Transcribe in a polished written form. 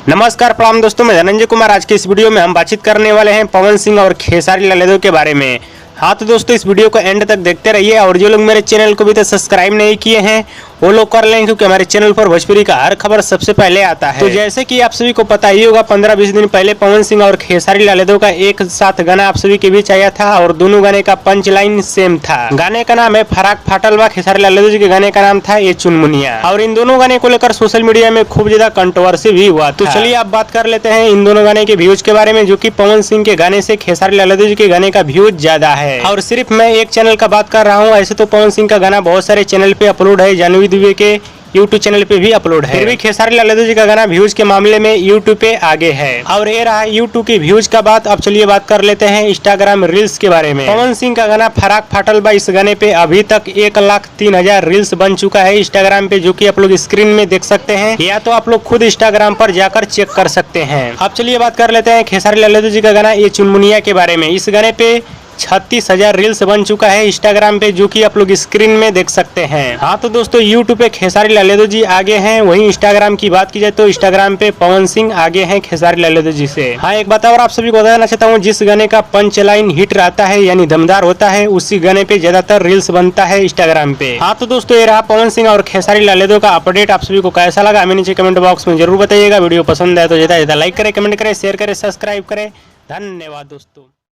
नमस्कार प्रणाम दोस्तों, मैं धनंजय कुमार। आज के इस वीडियो में हम बातचीत करने वाले हैं पवन सिंह और खेसारी लाल यादव के बारे में। हाँ तो दोस्तों, इस वीडियो को एंड तक देखते रहिए और जो लोग मेरे चैनल को भी तो सब्सक्राइब नहीं किए हैं वो लोग कर लें, क्योंकि हमारे चैनल पर भोजपुरी का हर खबर सबसे पहले आता है। तो जैसे कि आप सभी को पता ही होगा, 15-20 दिन पहले पवन सिंह और खेसारी लाल यादव का एक साथ गाना आप सभी के बीच आया था और दोनों गाने का पंच लाइन सेम था। गाने का नाम है फराक फाटल बा। खेसारी लाल यादव जी के गाने का नाम था ये चुनमुनिया। और इन दोनों गाने को लेकर सोशल मीडिया में खूब ज्यादा कंट्रोवर्सी भी हुआ। तो चलिए आप बात कर लेते हैं इन दोनों गाने के व्यूज के बारे में, जो कि पवन सिंह के गाने से खेसारी लाल यादव जी के गाने का व्यूज ज्यादा है। और सिर्फ मैं एक चैनल का बात कर रहा हूँ, ऐसे तो पवन सिंह का गाना बहुत सारे चैनल पे अपलोड है, जानवी दुबे के यूट्यूब चैनल पे भी अपलोड है। फिर भी खेसारी लाल यादव जी का गाना व्यूज के मामले में यूट्यूब पे आगे है। और ये रहा यूट्यूब की व्यूज का बात। अब चलिए बात कर लेते हैं इंस्टाग्राम रील्स के बारे में। पवन सिंह का गाना फराक फाटल बा, इस गाने पे अभी तक 1,03,000 रील्स बन चुका है इंस्टाग्राम पे, जो कि आप लोग स्क्रीन में देख सकते हैं, या तो आप लोग खुद इंस्टाग्राम पर जाकर चेक कर सकते हैं। अब चलिए बात कर लेते हैं खेसारी लाल यादव जी का गाना ये चुनमुनिया के बारे में। इस गाने पे 36,000 रील्स बन चुका है इंस्टाग्राम पे, जो कि आप लोग स्क्रीन में देख सकते हैं। हाँ तो दोस्तों, यूट्यूब पे खेसारी लाल यादव जी आगे हैं, वहीं इंस्टाग्राम की बात की जाए तो इंस्टाग्राम पे पवन सिंह आगे हैं खेसारी लाल यादव जी से। हाँ एक बात और आप सभी को बताना चाहता हूँ, जिस गाने का पंच लाइन हिट रहता है यानी दमदार होता है, उसी गाने पे ज्यादातर रील्स बनता है इंस्टाग्राम पे। हाँ तो दोस्तों, ये रहा पवन सिंह और खेसारी लाल यादव का अपडेट। आप सभी को कैसा लगा हमें नीचे कमेंट बॉक्स में जरूर बताइएगा। वीडियो पसंद आए तो ज्यादा लाइक करें, कमेंट करें, शेयर करें, सब्सक्राइब करें। धन्यवाद दोस्तों।